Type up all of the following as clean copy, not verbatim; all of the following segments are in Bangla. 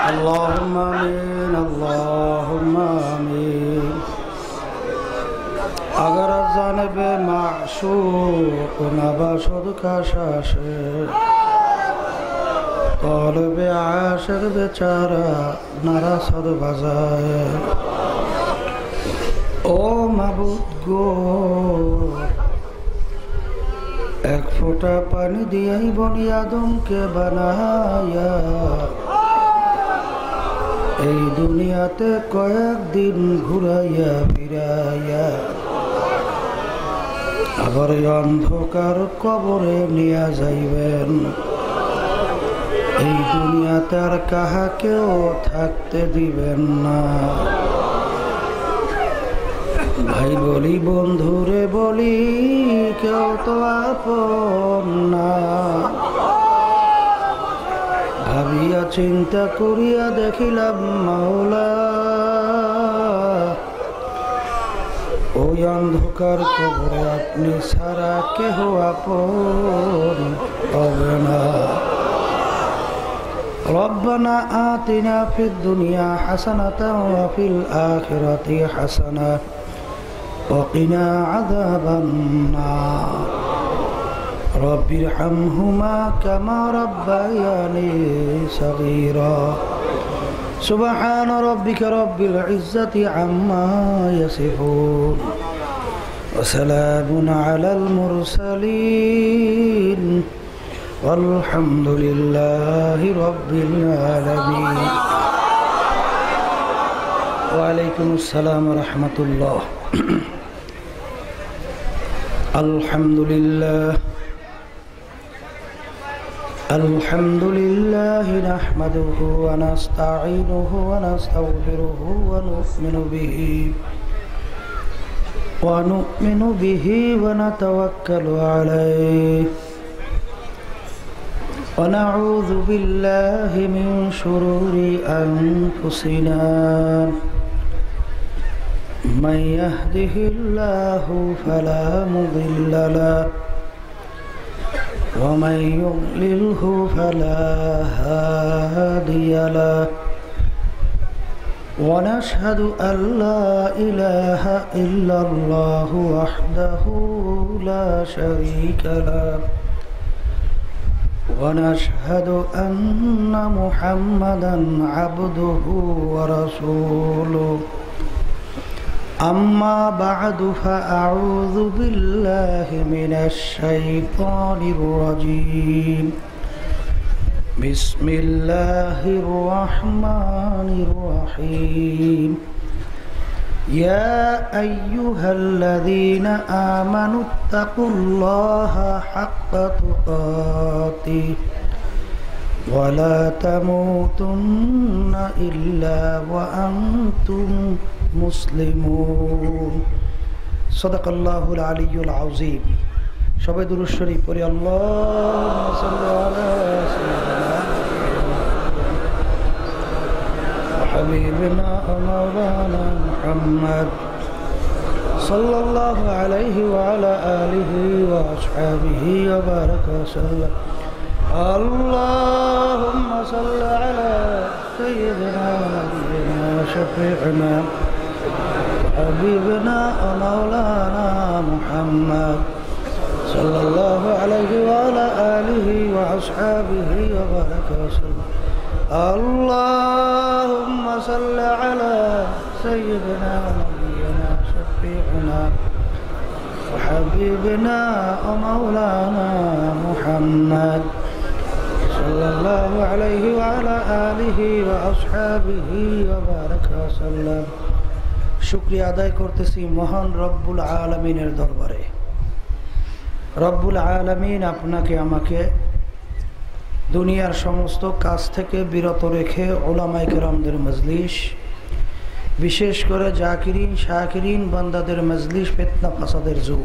اللهم آمين اللهم آمين اگر از جانب معشوق نباشد کشاشه قلب عاشق بیچاره نرسد بزای او معبود گو এক ফোঁটা পানি দিয়াই বনি আদমকে বানায়া এই দুনিয়াতে কয়েকদিন ঘুরাইয়া ফিরাইয়া আবার অন্ধকার কবরে নিয়ে যাইবেন। এই দুনিয়াতে আর কাহাকেও থাকতে দিবেন না। ভাই বলি বন্ধুরে বলি কেউ তো আপন না। ভাবিয়া চিন্তা করিয়া দেখিলাম মাওলা ওই অন্ধকার কবরে আপনি ছাড়া কেহ আপন হবে না। ربنا آتنا في الدنيا حسنة وفي الآخرة حسنة وقنا عذاب النار رب ارحمهما كما ربياني صغيرا سبحان ربك رب العزة عما يصفون وسلام على المرسلين والحمد لله رب العالمين وعليكم السلام ورحمة الله الحمد لله الحمد لله نحمده ونستعينه ونستغفره ونؤمن به ونتوكل عليه ونعوذ بالله من شرور أنفسنا من يهده الله فلا مضل له ومن يضلله فلا هادي له ونشهد أن لا إله إلا الله وحده لا شريك له ونشهد أن محمدا عبده ورسوله أما بعد فأعوذ بالله من الشيطان الرجيم بسم الله الرحمن الرحيم يا أيها الذين آمنوا اتقوا الله حق تقاته ولا تموتن إلا وأنتم مسلمون صدق الله العلي العظيم সবাই দুরূদ শরীফ পড়ি আল্লাহুম্মা সাল্লি আলা সাইয়্যিদিনা হাবিবিনা মাওলানা মুহাম্মদ সাল্লাল্লাহু আলাইহি ওয়া আলা আলিহি ওয়া আসহাবিহি ওয়া বারাকা ওয়াসাল্লাম আল্লাহুম্মা সাল্লি আলা সাইয়্যিদিনা নাবিয়িনা শাফি'না حبيبنا ومولانا محمد صلى الله عليه وعلى آله وأصحابه وبارك وسلم اللهم صل على سيدنا ونبينا شفيعنا وحبيبنا ومولانا محمد صلى الله عليه وعلى آله وأصحابه وبارك وسلم শুকরিয়া আদায় করতেছি মহান রব্বুল আলামিনের দরবারে। রব্বুল আলামিন আপনাকে আমাকে দুনিয়ার সমস্ত কাজ থেকে বিরত রেখে উলামায়ে কেরামদের মজলিস, বিশেষ করে জাকিরিন শাকিরিন বান্দাদের মজলিস ফিতনা ফাসাদের যুগ,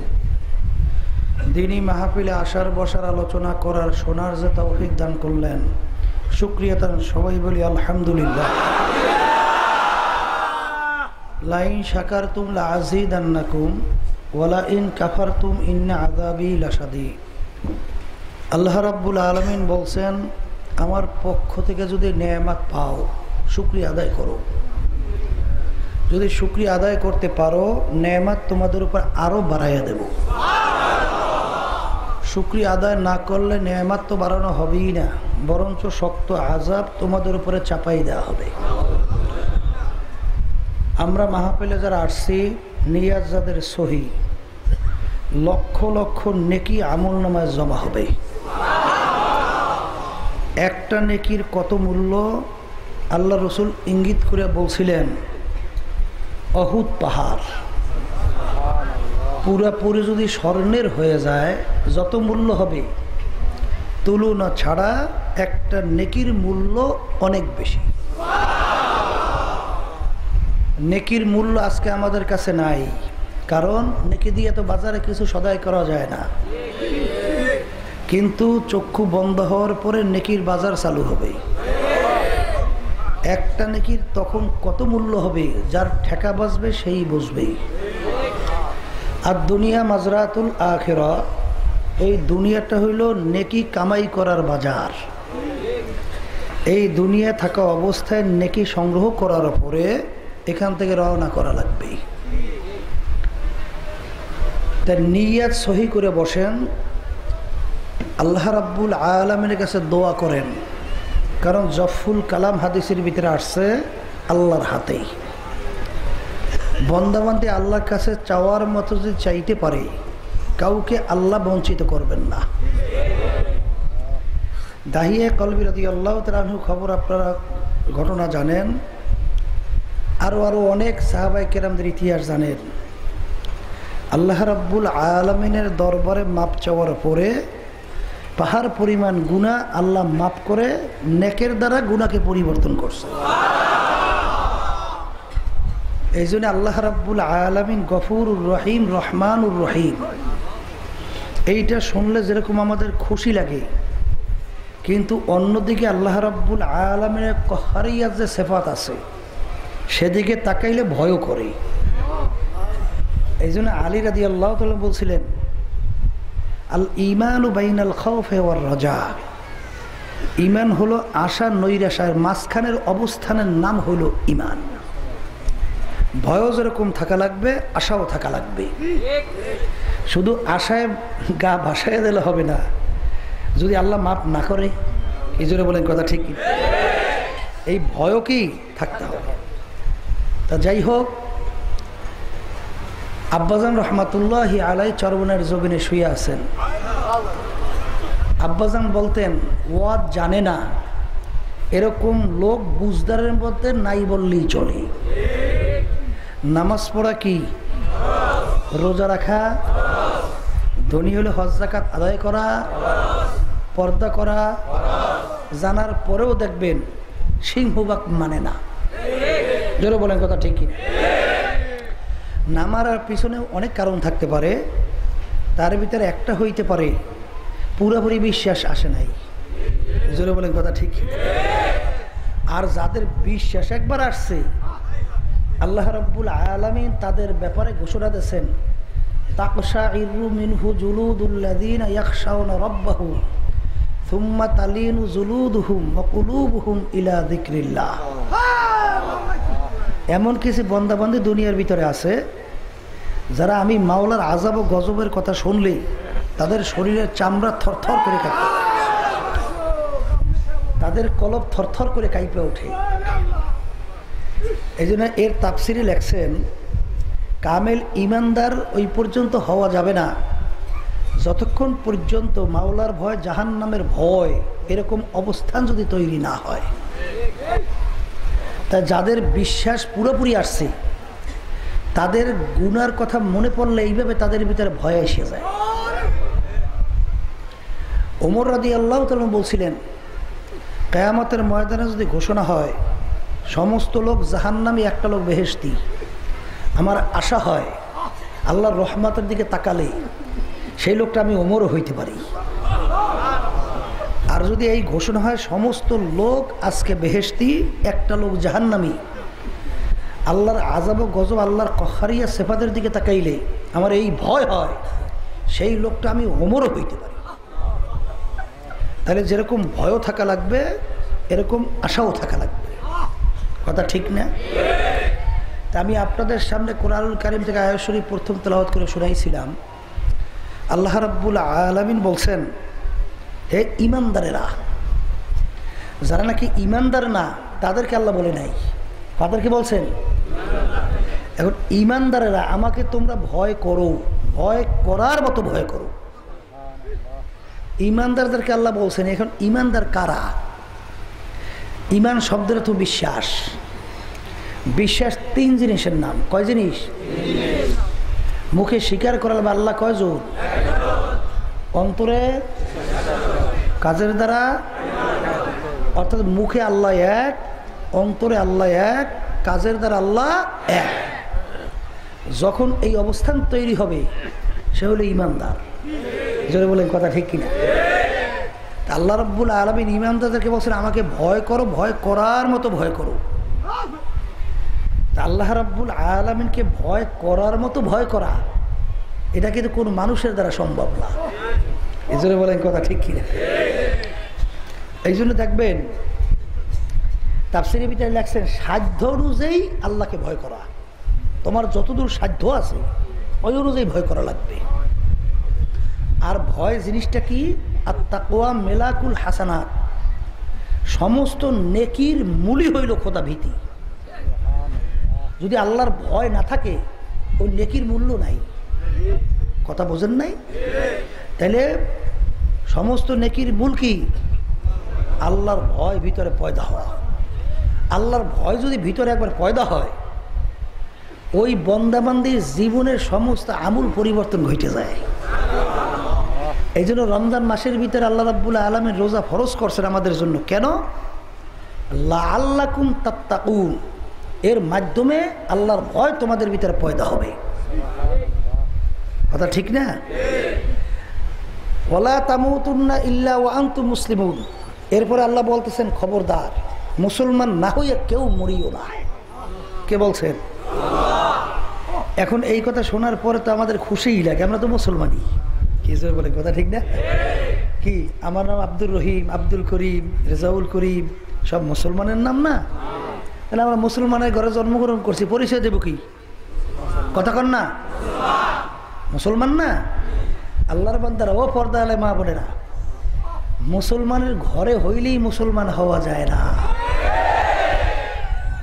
দিনী মাহফিলে আসার বসার আলোচনা করার শোনার যে তৌফিক দান করলেন, শুকরিয়া তার সবাই বলি আলহামদুলিল্লাহ। লাইন শাকারতুম লাযীদান্নাকুম ওয়ালা ইন কাফারতুম ইন্না আযাবি লাশাদীদ। আল্লাহ রাব্বুল আলামিন বলছেন, আমার পক্ষ থেকে যদি নেয়ামত পাও শুকরিয়া আদায় করো। যদি শুকরিয়া আদায় করতে পারো, নেয়ামত তোমাদের উপর আরো বাড়াইয়া দেব। শুকরিয়া আদায় না করলে নেয়ামত তো বাড়ানো হবেই না, বরঞ্চ শক্ত আযাব তোমাদের উপরে চাপাই দেওয়া হবে। আমরা মাহফিলে যারা আসছি, নিয়াত যাদের সহি, লক্ষ লক্ষ নেকি আমল নামায় জমা হবে। একটা নেকির কত মূল্য আল্লাহ রসুল ইঙ্গিত করে বলছিলেন, অহুদ পাহাড় পুরাপুরি যদি স্বর্ণের হয়ে যায় যত মূল্য হবে, তুলনা ছাড়া একটা নেকির মূল্য অনেক বেশি। নেকির মূল্য আজকে আমাদের কাছে নাই, কারণ নেকি দিয়ে তো বাজারে কিছু সদাই করা যায় না। কিন্তু চক্ষু বন্ধ হওয়ার পরে নেকির বাজার চালু হবে। একটা নেকির তখন কত মূল্য হবে, যার ঠেকা বাজবে সেই বুঝবে। আর দুনিয়া মাজরাতুল আখিরা, এই দুনিয়াটা হইল নেকি কামাই করার বাজার। এই দুনিয়া থাকা অবস্থায় নেকি সংগ্রহ করার পরে এখান থেকে রওনা করা লাগবে। তার নিয়াত সহি করে বসেন, আল্লাহ রাব্বুল আলামিনের কাছে দোয়া করেন, কারণ জফুল কালাম হাদিসের ভিতরে আসছে আল্লাহর হাতেই। বন্দাবান্দি আল্লাহর কাছে চাওয়ার মতো যদি চাইতে পারে, কাউকে আল্লাহ বঞ্চিত করবেন না। দাহিয়ে কলবি রাদিয়াল্লাহু তাআলা আনহু খবর আপনারা ঘটনা জানেন, আরো অনেক সাহাবায়ে কেরামদের ইতিহাস জানেন। আল্লাহ রাব্বুল আলামিনের দরবারে মাপ চাওয়ার পরে পাহাড় পরিমাণ গুনাহ আল্লাহ মাফ করে নেকের দ্বারা গুনাহকে পরিবর্তন করছে। এই জন্য আল্লাহ রাব্বুল আলামিন গফুরুর রহিম, রহমানুর রহিম। এইটা শুনলে যেরকম আমাদের খুশি লাগে, কিন্তু অন্যদিকে আল্লাহ রাব্বুল আলামিনের কহারিয়াত যে সিফাত আছে, সেদিকে তাকাইলে ভয়ও করে। এই জন্য আলী রাদিয়াল্লাহু তাআলা বলছিলেন, আল ঈমানু বাইনাল খাউফি ওয়ার রাজা। ঈমান হলো আশা নৈরাশার মাঝখানের অবস্থানের নাম হলো ঈমান। ভয়ও যেরকম থাকা লাগবে, আশাও থাকা লাগবে। শুধু আশায় গা ভাসায় দিলে হবে না, যদি আল্লাহ মাফ না করে। এই জন্য বলেন কথা ঠিক, এই ভয়ও কি থাকতে হবে। তা যাই হোক, আব্বাজান রহমাতুল্লাহি আলাই চরবনের জমিনে শুয়ে আছেন। আব্বাজান বলতেন, ওয়াজ জানে না এরকম লোক বুঝদারের মধ্যে নাই বললেই চলে। নামাজ পড়া কি, রোজা রাখা, ধনী হলে হজ যাকাত আদায় করা, পর্দা করা, জানার পরেও দেখবেন সিংহবাগ মানে না। জোরে বলেন কথা ঠিক কি? নামার পিছনে অনেক কারণ থাকতে পারে, তার ভিতরে একটা হইতে পারে পুরোপুরি বিশ্বাস আসে নাই। জোরে বলেন কথা ঠিক। আর যাদের বিশ্বাস একবার আসছে, আল্লাহ রাব্বুল আলামিন তাদের ব্যাপারে ঘোষণা দিয়েছেন, তাকশাইরু মিনহু জুলুদুল্লাযীনা ইয়াখশাউনা রাব্বাহুম সুম্মা তালিনু জুলুদুহুম ওয়া কুলুবুহুম ইলা যিকরিল্লাহ। এমন কিছু বান্দাবান্দি দুনিয়ার ভিতরে আছে, যারা আমি মাওলার আযাব ও গজবের কথা শুনলে তাদের শরীরের চামড়া থরথর করে কাঁপে, তাদের কলব থরথর করে কাঁপে ওঠে। এই জন্য এর তাফসিরে লেখছেন, কামেল ইমানদার ওই পর্যন্ত হওয়া যাবে না যতক্ষণ পর্যন্ত মাওলার ভয়, জাহান্নামের ভয় এরকম অবস্থান যদি তৈরি না হয়। তা যাদের বিশ্বাস পুরোপুরি আসছে তাদের গুনার কথা মনে পড়লে এইভাবে তাদের ভিতরে ভয় এসে যায়। ওমর রাদিয়াল্লাহু তাআলা বলছিলেন, কিয়ামতের ময়দানে যদি ঘোষণা হয় সমস্ত লোক জাহান্নামী, একটা লোক বেহেশতি, আমার আশা হয় আল্লাহর রহমতের দিকে তাকালে সেই লোকটা আমি ওমরও হইতে পারি। আর যদি এই ঘোষণা হয় সমস্ত লোক আজকে বেহেশতি, একটা লোক জাহান্নামী, আল্লাহর আযাব ও গজব, আল্লাহর কহারিয়া সিফাতের দিকে তাকাইলে আমার এই ভয় হয় সেই লোকটা আমি ওমরও হইতে পারি। তাহলে যেরকম ভয়ও থাকা লাগবে এরকম আশাও থাকা লাগবে। কথা ঠিক না? তা আমি আপনাদের সামনে কোরআনুল কারীম থেকে আয়াত শরীফ প্রথম তেলাওয়াত করে শোনাইছিলাম। আল্লাহ রাব্বুল আলামিন বলছেন, হে ইমানদারেরা, যারা নাকি ইমানদার না তাদেরকে আল্লাহ বলে নাই, তাদেরকে বলছেন এখন ইমানদারেরা আমাকে তোমরা ভয় করো, ভয় করার মতো ভয় করো। ইমানদারদেরকে আল্লাহ বলছেন। এখন ইমানদার কারা? ইমান শব্দের তো বিশ্বাস। বিশ্বাস তিন জিনিসের নাম। কয় জিনিস? মুখে স্বীকার করা লাগবে আল্লাহ কয়জন, অন্তরে কাজের দ্বারা, অর্থাৎ মুখে আল্লাহ এক, অন্তরে আল্লাহ এক, কাজের দ্বারা আল্লাহ এক। যখন এই অবস্থান তৈরি হবে সে হলো ইমানদার। জোরে বলেন কথা ঠিক কিনা? আল্লাহ রাব্বুল আলামিন ইমানদারদেরকে বলছেন আমাকে ভয় করো, ভয় করার মতো ভয় করো। আল্লাহ রাব্বুল আলামিনকে ভয় করার মতো ভয় করা এটা কিন্তু কোনো মানুষের দ্বারা সম্ভব না। এই জন্য বলেন কথা ঠিক কিনা? এই জন্য দেখবেন তাফসীরের ভিতরে লেখছেন সাধ্য অনুযায়ী আল্লাহকে ভয় করা। তোমার যতদূর সাধ্য আছে ওই অনুযায়ী ভয় করা লাগবে। আর ভয় জিনিসটা কি? আত-তাকওয়া মেলাকুল হাসানাত, সমস্ত নেকির মূলই হইল খোদা ভীতি। যদি আল্লাহর ভয় না থাকে ওই নেকির মূল্য নাই। কথা বোঝেন নাই? তাহলে সমস্ত নেকির মূল কি? আল্লাহর ভয় ভিতরে পয়দা হওয়া। আল্লাহর ভয় যদি ভিতরে একবার পয়দা হয় ওই বন্দাবান্দির জীবনের সমস্ত আমূল পরিবর্তন ঘটে যায়। এই জন্য রমজান মাসের ভিতরে আল্লাহ রাব্বুল আলামিন রোজা ফরজ করছেন আমাদের জন্য। কেন? লাআল্লাকুম তাত্তাকুন, এর মাধ্যমে আল্লাহর ভয় তোমাদের ভিতরে পয়দা হবে। কথা ঠিক না? ওয়ালা তামুতুন্না ইল্লা ওয়া আনতুম মুসলিমুন। এরপরে আল্লাহ বলতেছেন খবরদার মুসলমান না হইয়া কেউ মরিও না। কে বলছেন? এখন এই কথা শোনার পরে তো আমাদের খুশিই লাগে, আমরা তো মুসলমানই। কি বলে কথা ঠিক না? কি আমার নাম আব্দুর রহিম, আব্দুল করিম, রেজাউল করিম, সব মুসলমানের নাম না? তাহলে আমরা মুসলমানের ঘরে জন্মগ্রহণ করছি, পরিচয় দেব কি? কথা কন না? মুসলমান না? আল্লাহর বান্দারা, ও পর্দা আলে মা বোনেরা, মুসলমানের ঘরে হইলেই মুসলমান হওয়া যায় না।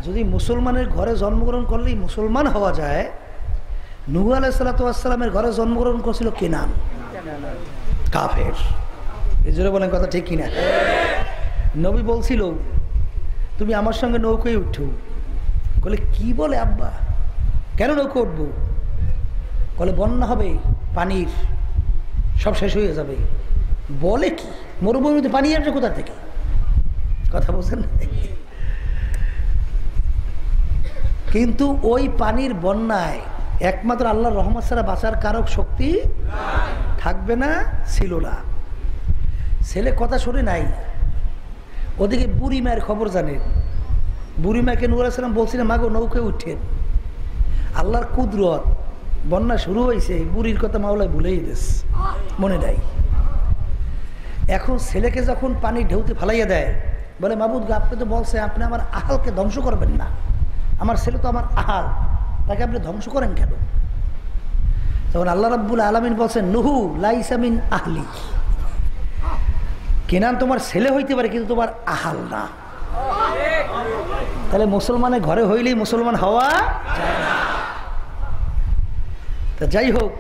যদি মুসলমানের ঘরে জন্মগ্রহণ করলেই মুসলমান হওয়া যায়, নূহ আলাইহিস সালাতু ওয়াস সালামের ঘরে জন্মগ্রহণ করছিল কেনান, কাফের। এই জন্য বলেন কথা ঠিক কিনা? নবী বলছিল তুমি আমার সঙ্গে নৌকায় উঠো। বলে কি বলে আব্বা, কেন নৌকা উঠবো? বলে বন্যা হবে, পানির সব শেষ হয়ে যাবে। বলে কি মরুভূমিতে পানি আসবে কোথা থেকে? কথা বলছেন? কিন্তু ওই পানির বন্যায় একমাত্র আল্লাহর রহমত ছাড়া বাঁচার কারক শক্তি থাকবে না, ছিল না। ছেলে কথা শুনে নাই, ওদিকে বুড়ি মায়ের খবর জানেন। বুড়ি মাকে নূহ আলাইহিস সালাম বলছিলেন মাগো নৌকে উঠেন, আল্লাহর কুদরত, বন্যা শুরু হয়েছে, বুড়ির কথা মাওলায় ভুলেই দিস, মনে নাই। এখন ছেলেকে যখন পানি ঢেউতে ফালাইয়া দেয়, বলে মাবুদ গো আপনি তো বলছেন আপনি আমার আহালকে ধ্বংস করবেন না, আমার ছেলে তো আমার আহাল, তাকে আপনি ধ্বংস করেন কেন? তখন আল্লাহ রাব্বুল আলামিন বলছেন নুহু লাইসা মিন আহলি, কেনান তোমার ছেলে হইতে পারে কিন্তু তোমার আহাল না। তাহলে মুসলমানের ঘরে হইলেই মুসলমান হওয়া যায় না। তা যাই হোক,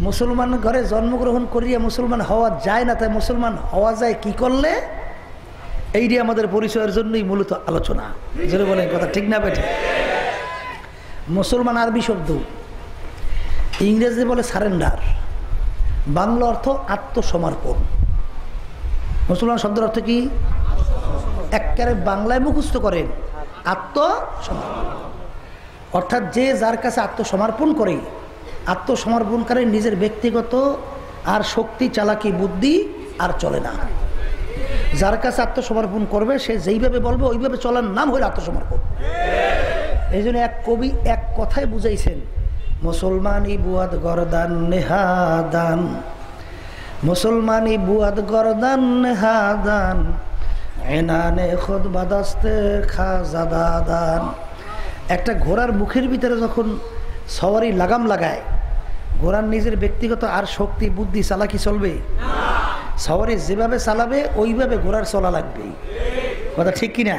মুসলমান ঘরে জন্মগ্রহণ করিয়া মুসলমান হওয়া যায় না, তাই মুসলমান হওয়া যায় কি করলে, এইটি আমাদের পরিচয়ের জন্যই মূলত আলোচনা। যেটা বলেন কথা ঠিক না বেঠে? মুসলমান আরবি শব্দ, ইংরেজি বলে সারেন্ডার, বাংলা অর্থ আত্মসমর্পণ। মুসলমান শব্দের অর্থ কি? একেবারে বাংলায় মুখস্থ করেন, আত্মসমর্পণ। অর্থাৎ যে যার কাছে আত্মসমর্পণ করে, আত্মসমর্পণকারী নিজের ব্যক্তিগত আর শক্তি, চালাকি, বুদ্ধি আর চলে না। যার কাছে আত্মসমর্পণ করবে সে যেইভাবে বলবে ওইভাবে চলার নাম হলো আত্মসমর্পণ। এই জন্য এক কবি এক কথায় বুঝাইছেন, মুসলমানি বুয়াদ গরদান নেহাদান, মুসলমানি বুয়াদ গরদান নেহাদান, এনানে খোদ বাদাস্তে খাজাদাদান। একটা ঘোড়ার মুখের ভিতরে যখন সওয়ারি লাগাম লাগায়, ঘোড়ার নিজের ব্যক্তিগত আর শক্তি, বুদ্ধি, চালাকি চলবে? সওয়ারি যেভাবে চালাবে ওইভাবে ঘোড়ার চলা লাগবে। কথা ঠিক কিনা?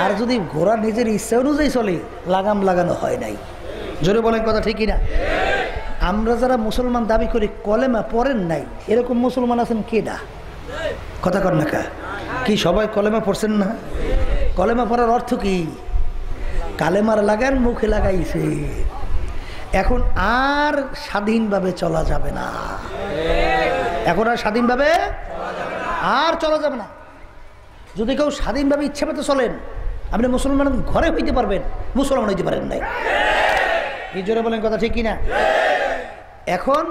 আর যদি ঘোড়া নিজের ইচ্ছা অনুযায়ী চলে, লাগাম লাগানো হয় নাই। জোরে বলেন কথা ঠিক কিনা? আমরা যারা মুসলমান দাবি করি, কলেমা পড়েন নাই, এরকম মুসলমান আছেন কে না? কথা কর না কা? কি সবাই কলেমা পড়ছেন না? কলেমা পড়ার অর্থ কি? কালেমার লাগান মুখে লাগাইছে। এখন আর স্বাধীনভাবে চলা যাবে না, এখন আর স্বাধীনভাবে আর চলা যাবে না। যদি কেউ স্বাধীনভাবে ইচ্ছা মতো চলেন, আপনি মুসলমান ঘরে হইতে পারবেন, মুসলমান হইতে পারেন নাই। এই জোরে বলেন কথা ঠিক কিনা? এখন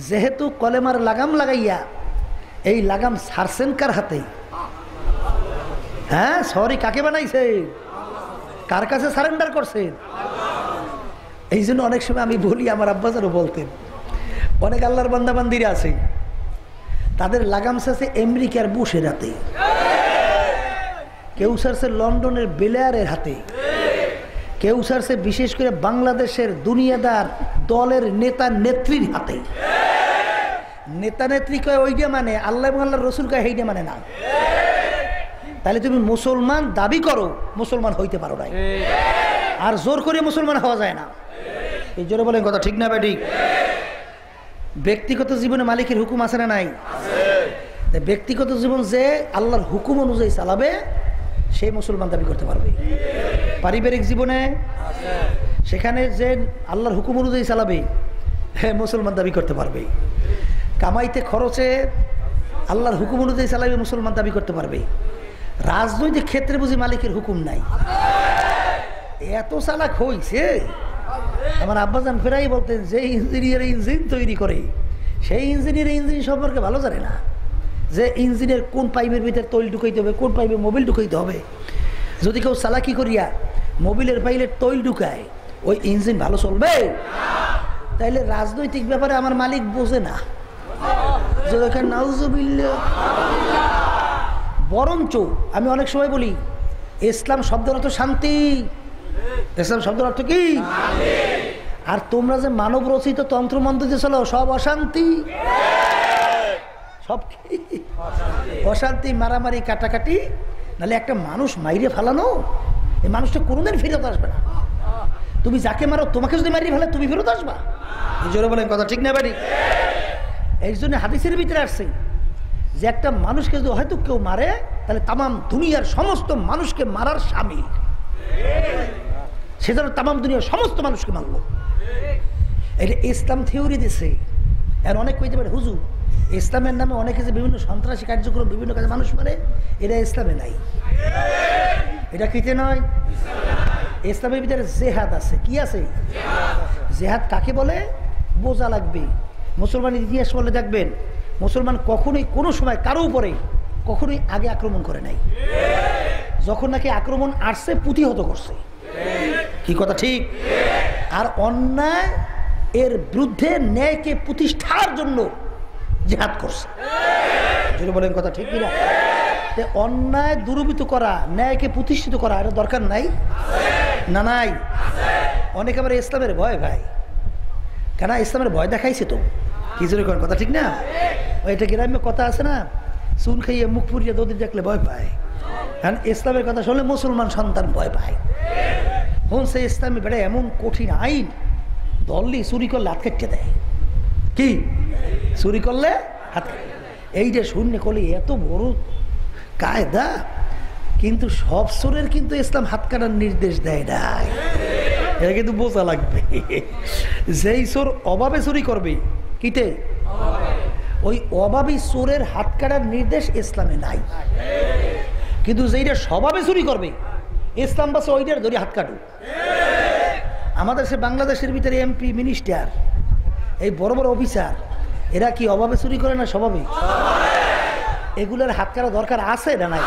যেহেতু কলেমার লাগাম লাগাইয়া, এই লাগাম ছাড়ছেন কার হাতে? হ্যাঁ, সরি, কাকে বানাইছে? কার কাছে সারেন্ডার করছেন? এই জন্য অনেক সময় আমি বলি, আমার আব্বাজারও বলতেন, অনেক আল্লাহর বান্দাবান্দিরা আছে, তাদের লাগাম ছাড়ছে আমেরিকার বুশের হাতে, কেউ ছাড়ছে লন্ডনের বেলেয়ারের হাতে, কেউ ছাড়ছে বিশেষ করে বাংলাদেশের দুনিয়াদার দলের নেতা নেত্রীর হাতে। নেতা নেত্রী কয় ওইটা মানে, আল্লাহ এবং আল্লাহর রসুল কয় সেইটা মানে না। তাহলে তুমি মুসলমান দাবি করো, মুসলমান হইতে পারো নাই, আর জোর করে মুসলমান হওয়া যায় না। এই জোরে বলেন কথা ঠিক না ভাই? ব্যক্তিগত জীবনে মালিকের হুকুম আছে না নাই? ব্যক্তিগত জীবন যে আল্লাহর হুকুম অনুযায়ী চালাবে, সেই মুসলমান দাবি করতে পারবে। পারিবারিক জীবনে সেখানে যে আল্লাহর হুকুম অনুযায়ী চালাবে, হ্যাঁ, মুসলমান দাবি করতে পারবে। কামাইতে খরচে আল্লাহর হুকুম অনুযায়ী চালাবে, মুসলমান দাবি করতে পারবে। রাজনৈতিক ক্ষেত্রে বুঝি মালিকের হুকুম নাই, এত চালাক হইছে। আমার আব্বাজান ফেরাই বলতেন, যে ইঞ্জিনিয়ার ইঞ্জিন তৈরি করে, সেই ইঞ্জিনিয়ার ইঞ্জিন সম্পর্কে ভালো জানে না, যে ইঞ্জিনের কোন পাইপের ভিতরে তৈল ঢুকাইতে হবে, কোন পাইপে মোবিল ঢুকাইতে হবে। যদি কেউ চালাকি করিয়া মোবিলের পাইলে তৈল ঢুকায়, ওই ইঞ্জিন ভালো চলবে? তাইলে রাজনৈতিক ব্যাপারে আমার মালিক বোঝে না। বরঞ্চ আমি অনেক সময় বলি, ইসলাম শব্দের অর্থ শান্তি। ইসলাম শব্দের অর্থ কি? আর তোমরা যে মানব রচিত তন্ত্রমন্ত্র যে চলো, সব অশান্তি, সব অশান্তি, মারামারি, কাটাকাটি। নাহলে একটা মানুষ মাইরে ফেলানো, এই মানুষটা কোনোদিন ফেরত আসবে না। তুমি যাকে মারো, তোমাকে যদি মারিয়ে ফেলে, তুমি ফেরত আসবা? জোরে বলেন কথা ঠিক না বাড়ি? এই জন্য হাদিসের ভিতরে আসছে যে একটা মানুষকে যদি হয়তো কেউ মারে, তাহলে তামাম দুনিয়ার সমস্ত মানুষকে মারার শামিল। সে যেন তামাম দুনিয়ার সমস্ত মানুষকে মারল। এটা ইসলাম থিওরি দিছে। আর অনেক কইতে পারে, হুজুর ইসলামের নামে অনেকে যে বিভিন্ন সন্ত্রাসী কার্যক্রম, বিভিন্ন কাজে মানুষ মারে, এটা ইসলামে নাই। এটা কিতে নয়? ইসলামের ভিতরে জেহাদ আছে। কি আছে? জেহাদ কাকে বলে বোঝা লাগবে। মুসলমানের ইতিহাস বলে দেখবেন, মুসলমান কখনোই কোনো সময় কারো উপরে কখনোই আগে আক্রমণ করে নাই। যখন নাকি আক্রমণ আসছে, প্রতিহত করছে। কি কথা ঠিক? আর অন্যায় এর বিরুদ্ধে ন্যায়কে প্রতিষ্ঠার জন্য জিহাদ করছে। যদি বলেন কথা ঠিক কিনা? অন্যায় দূরীভূত করা, ন্যায়কে প্রতিষ্ঠিত করা, এটা দরকার নাই না? নাই। অনেকে আবার ইসলামের ভয় ভাই, কেন ইসলামের ভয় দেখাইছে তো। কি জোরে করেন কথা ঠিক না? এটা গ্রাম্য কথা আছে না, চুন খাইয়ে মুখ পুড়িয়ে দৌড় দেখলে ভয় পায়। কারণ ইসলামের কথা শুনলে মুসলমান সন্তান ভয় পায়। শুনছে ইসলামী বেড়ে এমন কঠিন আইন, ধরলি চুরি করলে হাত কেটে দেয়। কি চুরি করলে হাত, এই যে শূন্য করলে এত বড় কায়দা, কিন্তু সব চোরের কিন্তু ইসলাম হাত কাটার নির্দেশ দেয় নাই। এটা কিন্তু বোঝা লাগবে। যেই চোর অভাবে চুরি করবে, কিতে ওই অভাবী চোরের হাত কাটার নির্দেশ ইসলামে নাই। কিন্তু যেইটা স্বভাবে চুরি করবে, ইসলাম বাসে ওইটার ধরে হাত কাটু। আমাদের সে বাংলাদেশের ভিতরে এমপি, মিনিস্টার, এই বড় বড় অফিসার, এরা কি অভাবে চুরি করে না স্বভাবে? এগুলোর হাত কাটা দরকার আছে না নাই?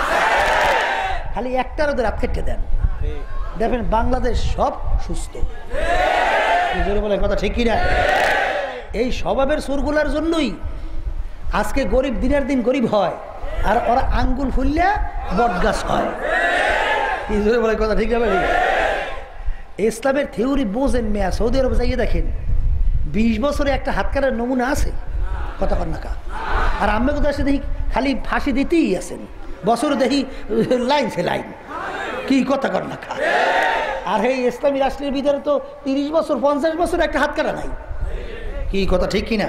খালি একটার ওদের হাত কেটে দেন, দেখবেন বাংলাদেশ সব সুস্থ। বলে কথা ঠিক কিনা? এই স্বভাবের চোরগুলার জন্যই আজকে গরিব দিনের দিন গরিব হয়, আর ওরা আঙ্গুল ফুললে বটগাছ হয়। বলে কথা ঠিক না? ইসলামের থিওরি বোঝেন মেয়া, সৌদি আরব যাইয়ে দেখেন 20 বছরে একটা হাত কাটার নমুনা আছে, কথা কর না কা। আর আমি কোথাও আসে দেখি খালি ফাঁসি দিতেই আছেন, বছর দেখি লাইন সে লাইন, কি কথা কর না কা। আর এই ইসলামী রাষ্ট্রের ভিতরে তো 30 বছর 50 বছর একটা হাত কাটা নাই, কি কথা ঠিক কিনা?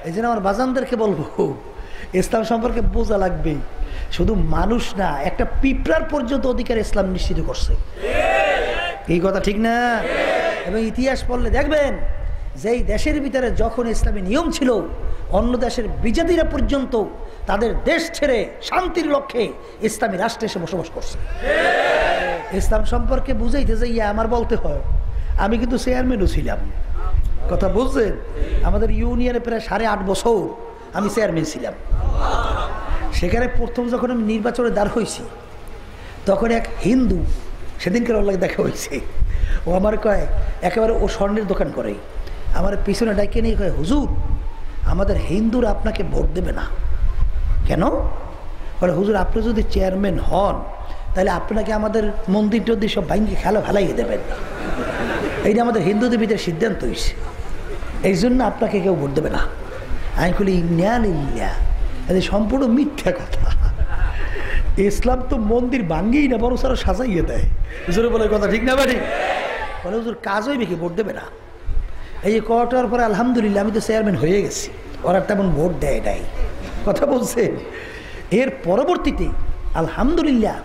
এই জন্য আমার বাজানদেরকে বলবো, ইসলাম সম্পর্কে বোঝা লাগবে। শুধু মানুষ না, একটা পিঁপড়ার পর্যন্ত অধিকার ইসলাম নিশ্চিত করছে, এই কথা ঠিক না? এবং ইতিহাস পড়লে দেখবেন, যেই দেশের ভিতরে যখন ইসলামী নিয়ম ছিল, অন্য দেশের বিজাতিরা পর্যন্ত তাদের দেশ ছেড়ে শান্তির লক্ষ্যে ইসলামী রাষ্ট্রে এসে বসবাস করছে। ইসলাম সম্পর্কে বুঝাইতে যাইয়া আমার বলতে হয়, আমি কিন্তু চেয়ারম্যানও ছিলাম, কথা বুঝছেন? আমাদের ইউনিয়নে প্রায় 8.5 বছর আমি চেয়ারম্যান ছিলাম। সেখানে প্রথম যখন আমি নির্বাচনে দাঁড় হয়েছি, তখন এক হিন্দু, সেদিনকার ওর লাগে দেখা হয়েছে, ও আমার কয়, একেবারে ও স্বর্ণের দোকান করে, আমার পিছনে ডাইকে নিয়ে কয়, হুজুর আমাদের হিন্দুরা আপনাকে ভোট দেবে না কেন? বলে, হুজুর আপনি যদি চেয়ারম্যান হন, তাহলে আপনাকে আমাদের মন্দির টন্দির সব ভাঙ্গি ফেলাইয়ে দেবেন। এইটা আমাদের হিন্দুদের ভিতরে সিদ্ধান্ত হয়েছে, এই জন্য আপনাকে কেউ ভোট দেবে না। আমি বলি, ইন্যা সম্পূর্ণ মিথ্যা কথা। ইসলাম তো মন্দির ভাঙ্গেই না, বরং সারা সাজাইয়ে দেয়। হুজুরে বলে কথা ঠিক না বাড়ি? বলে, হুজুর কাজ হইবে কি, ভোট দেবে না? এই যে কটার পরে আলহামদুলিল্লাহ আমি তো চেয়ারম্যান হয়ে গেছি, ওরা তেমন ভোট দেয় নাই, কথা বলছেন। এর পরবর্তীতে আলহামদুলিল্লাহ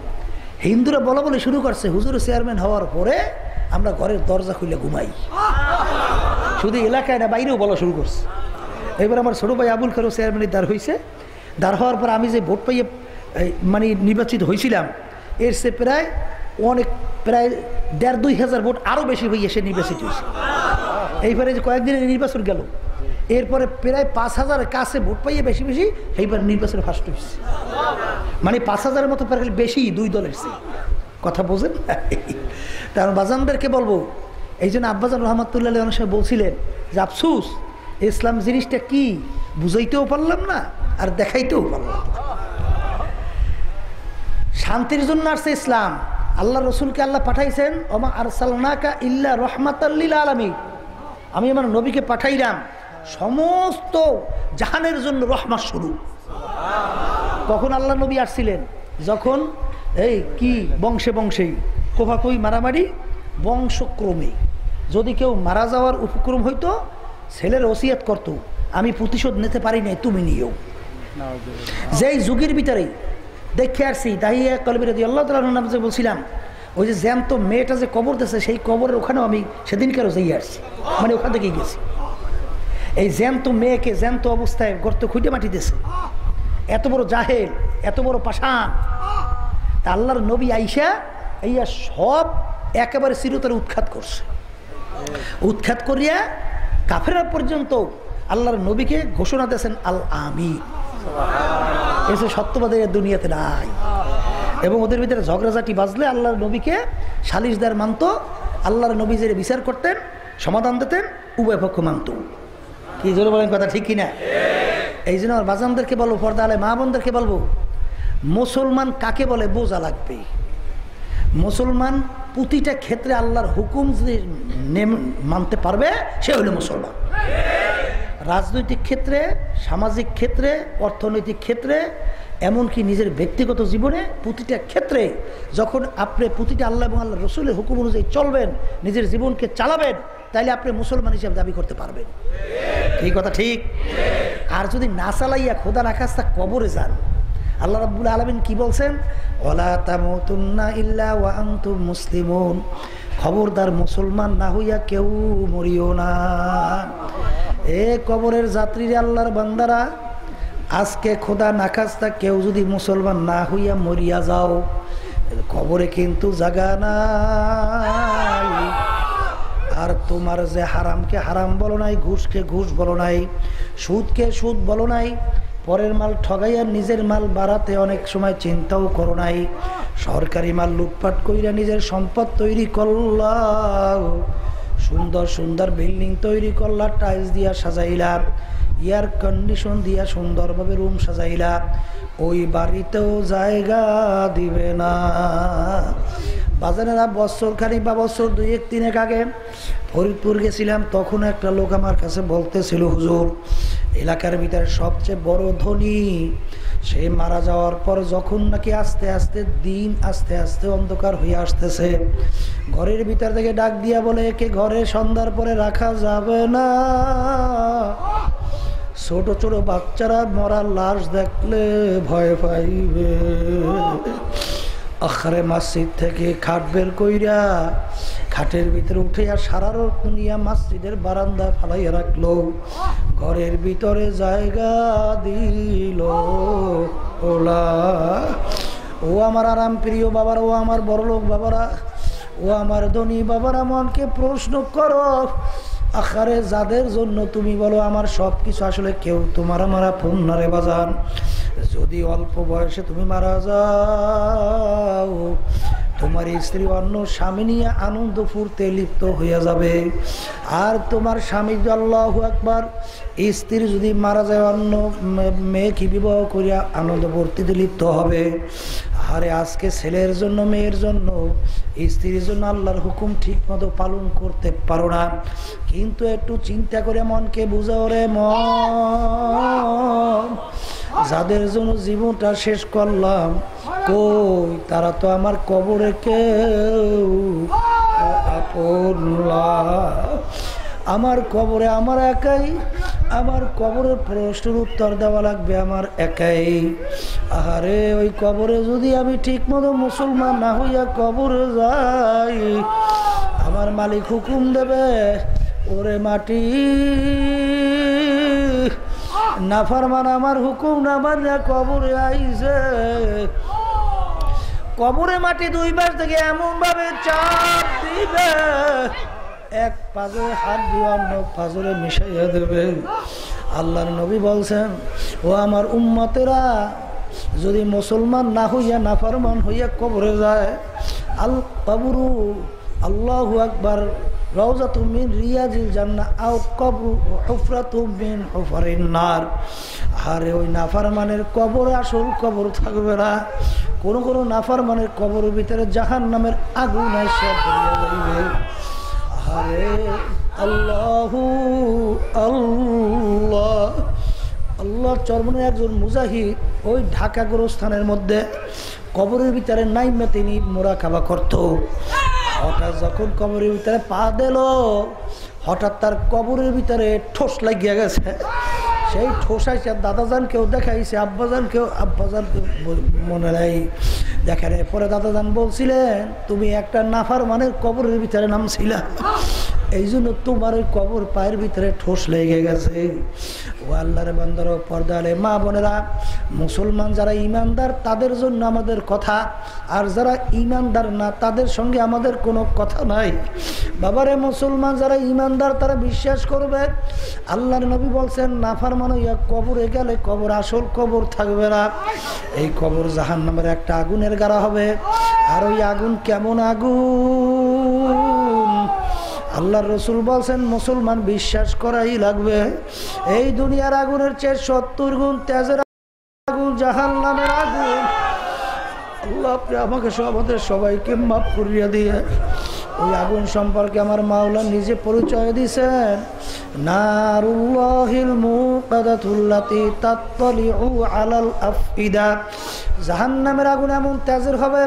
হিন্দুরা বলা বলে শুরু করছে, হুজুর চেয়ারম্যান হওয়ার পরে আমরা ঘরের দরজা খুলে ঘুমাই। শুধু এলাকায় না, বাইরেও বলা শুরু করছে। এবার আমার ছোটো ভাই আবুল খারও চেয়ারম্যানের দাঁড় হয়েছে। দাঁড় হওয়ার পর আমি যে ভোট পাইয়ে মানে নির্বাচিত হয়েছিলাম, এর সে প্রায় 1,500-2 হাজার ভোট আরও বেশি হয়ে এসে নির্বাচিত হয়েছে। এইবারে যে কয়েকদিনের নির্বাচন গেল, এরপরে প্রায় 5,000 কাছে ভোট পাইয়ে বেশি এইবার নির্বাচনে ফার্স্ট হয়েছে। মানে 5,000-এর মতো বেশি 2 দলের সে, কথা বোঝেন? কারণ বাজানদেরকে বলবো, এই জন্য আব্বাজান রহমতুল্লাহ অনেক সময় বলছিলেন যে আফসুস, ইসলাম জিনিসটা কি বুঝাইতেও পারলাম না আর দেখাইতেও পারলাম না। শান্তির জন্য আসছে ইসলাম। আল্লাহ রসুলকে আল্লাহ পাঠাইছেন, ওমা আরসালনাকা ইল্লা রাহমাতাল লিল আলামিন, আমি আমার নবীকে পাঠাইলাম সমস্ত জাহানের জন্য রহমত স্বরূপ। কখন আল্লাহ নবী আসছিলেন? যখন এই কি বংশে বংশেই কোফাকুই মারামারি, বংশক্রমে যদি কেউ মারা যাওয়ার উপক্রম হইতো, ছেলের ওসিয়াত করত, আমি প্রতিশোধ নিতে পারি নাই, তুমি নিও। যেই যুগের ভিতরে দেখে আসছি, দাহিয়া কলবি রাদিয়াল্লাহু তাআলা নাম যে বলছিলাম, ওই যে জ্যান্ত মেয়েটা যে কবর দিয়েছে, সেই কবরের ওখানেও আমি সেদিনকারও যাই আসছি, মানে ওখান থেকেই গেছি। এই জ্যান্ত মেয়েকে জ্যান্ত অবস্থায় গর্ত খুঁটে মাটি দিয়েছে, এত বড় জাহেল, এত বড় পাষাণ। তা আল্লাহর নবী আইসা এইয়া সব একেবারে চিরতরে উৎখাত করছে। উৎখাত করিয়া কাফেররা পর্যন্ত আল্লাহর নবীকে ঘোষণা দিয়েছেন আল আমিন, এসে সত্যবাদের দুনিয়াতে নাই। এবং ওদের ভিতরে ঝগড়াঝাটি বাজলে আল্লাহর নবীকে সালিশদার মানত, আল্লাহর নবী যে বিচার করতেন, সমাধান দিতেন, উভয় পক্ষ মানত। কি জোরে বলেন কথা ঠিক কিনা? এই জন্য আমার বাজানদেরকে বলবো, পর্দা আলে মা বোনদেরকে বলবো, মুসলমান কাকে বলে বোঝা লাগবে। মুসলমান প্রতিটা ক্ষেত্রে আল্লাহর হুকুম যদি মানতে পারবে, সে হলো মুসলমান। রাজনৈতিক ক্ষেত্রে, সামাজিক ক্ষেত্রে, অর্থনৈতিক ক্ষেত্রে, এমনকি নিজের ব্যক্তিগত জীবনে, প্রতিটা ক্ষেত্রে যখন আপনি প্রতিটা আল্লাহ এবং আল্লাহ রসুলের হুকুম অনুযায়ী চলবেন, নিজের জীবনকে চালাবেন, তাহলে আপনি মুসলমান হিসেবে দাবি করতে পারবেন। এই কথা ঠিক। আর যদি না চালাইয়া খোদা না খাস্তা কবরে যান, আল্লাহ রাব্বুল আলামিন কি বলছেন? ওয়ালা তামুতুন্না ইল্লা ওয়া আনতুম মুসলিমুন, খবরদার মুসলমান না হইয়া কেউ মরিও না। এ কবরের যাত্রীরা, আল্লাহর বান্দারা, আজকে খোদা না খাস্তা কেউ যদি মুসলমান না হইয়া মরিয়া যাও, কবরে কিন্তু জায়গা নাই। আর তোমার যে হারামকে হারাম বলো নাই, ঘুষকে ঘুষ বলো নাই, সুদকে সুদ বলো নাই, পরের মাল ঠগাইয়া নিজের মাল বাড়াতে অনেক সময় চিন্তাও করো নাই, সরকারি মাল লুটপাট কইরা নিজের সম্পদ তৈরি করলা, সুন্দর সুন্দর বিল্ডিং তৈরি করলা, টাইলস দিয়া সাজাইলা, এয়ার কন্ডিশন দিয়া সুন্দরভাবে রুম সাজাইলা, ওই বাড়িতেও জায়গা দিবে না। বাজারেরা বছর খানিক বা বছর 2-1 আগে ফরিদপুর গেছিলাম, তখন একটা লোক আমার কাছে বলতেছিল, হুজুর এলাকার ভিতরে সবচেয়ে বড় ধনী, সে মারা যাওয়ার পর যখন নাকি আস্তে আস্তে দিন আস্তে আস্তে অন্ধকার হয়ে আসতেছে, ঘরের ভিতর থেকে ডাক দিয়া বলে, একে ঘরে সন্ধ্যার পরে রাখা যাবে না, ছোট ছোট বাচ্চারা মরার লাশ দেখলে ভয় পাইবে। আখারে মসজিদ থেকে খাট বের কইরা খাটের ভিতরে উঠে আর সারা রাত নিয়া মসজিদের বারান্দা ফালাইয়া রাখলো, ঘরের ভিতরে জায়গা দিল ওলা। ও আমার আরাম প্রিয় বাবারা, ও আমার বড়লোক বাবারা, ও আমার ধনী বাবারা, মনকে প্রশ্ন করো, আখারে যাদের জন্য তুমি বলো আমার সব কিছু, আসলে কেউ তোমার আমার আপন না রে বাজান। যদি অল্প বয়সে তুমি মারা যাও, তোমার স্ত্রী অন্য স্বামী নিয়ে আনন্দ ফুর্তে লিপ্ত হয়ে যাবে, আর তোমার স্বামী আল্লাহু আকবার, স্ত্রী যদি মারা যায় অন্য মেয়েকে বিবাহ করিয়া আনন্দ ফুর্তিতে লিপ্ত হবে। আরে আজকে ছেলের জন্য, মেয়ের জন্য, স্ত্রীর জন্য আল্লাহর হুকুম ঠিক মতো পালন করতে পারো না, কিন্তু একটু চিন্তা করে মনকে বুঝাও রে মন, যাদের জন্য জীবনটা শেষ করলাম, কই তারা তো আমার কবরে কেউ আপন না। আমার কবরে আমার একাই, আমার কবরের প্রশ্নের উত্তর দেওয়া লাগবে আমার একাই। আরে ওই কবরে যদি আমি ঠিক মতো মুসলমান না হইয়া কবরে যাই, আমার মালিক হুকুম দেবে, ওরে মাটি নাফরমান আমার হুকুম না মানিয়া কবরে আইছে, কবরে মাটি 2 পাশ থেকে এমন ভাবে চাপ দিবে, এক পাজরে হাত দিয়ে অন্য পাজরে মিশাইয়া দেবে। আল্লাহর নবী বলছেন, ও আমার উম্মতেরা, যদি মুসলমান না হইয়া নাফরমান হইয়া কবরে যায়, আল কবরু আল্লাহু আকবার রওজাতুম মিন রিয়াজিল জান্নাহ আও কবরু হুফরাতুম মিন হুফারিন নার। আরে ওই নাফরমানের কবর আসল কবর থাকবে না, কোন কোন নাফরমানের কবরের ভিতরে জাহান্নামের আগুন এসে ধরিয়া যাইবে। আরে আল্লাহু আল্লাহ আল্লাহ চরমনের একজন মুজাহিদ ওই ঢাকা গোরস্থানের মধ্যে কবরের ভিতরে নাইমে তিনি মোরাকাবা করত। হঠাৎ যখন কবরের ভিতরে পা দিল, হঠাৎ তার কবরের ভিতরে ঠোস লাগিয়া গেছে। সেই ঠোসাইছে দাদাজানকেও দেখাইছে, আব্বাজানকেও মনে নাই দেখেন। পরে দাদাজান বলছিলেন, তুমি একটা নাফরমানের কবরের ভিতরে নামছিলা, এই জন্য তোমার ওই কবর পায়ের ভিতরে ঠোস লেগে গেছে। ও আল্লাহর বান্দার পর্দালে মা বোনেরা, মুসলমান যারা ইমানদার তাদের জন্য আমাদের কথা, আর যারা ইমানদার না তাদের সঙ্গে আমাদের কোনো কথা নাই। বাবারে মুসলমান যারা ইমানদার তারা বিশ্বাস করবে, আল্লাহর নবী বলছেন নাফরমান হইয়া কবরে গেলে কবর আসল কবর থাকবে না, এই কবর জাহান্নামের একটা আগুনের গাড়া হবে। আর ওই আগুন কেমন আগুন? আল্লাহর রসুল বলছেন মুসলমান বিশ্বাস করাই লাগবে, এই দুনিয়ার আগুনের চেয়ে 70 গুণ তেজের আগুন জাহান্নামের আগুন। আল্লাহ আপনি আমাকে আমাদের সবাইকে মাফ করিয়া দিয়ে ওই আগুন সম্পর্কে আমার মাওলা নিজে পরিচয় দিয়েছেন, নারুল্লাহিল মুকাদাতুল্লাতি তাত্তালিউ আলাল আফইদা। জাহান্নামের আগুন এমন তেজের হবে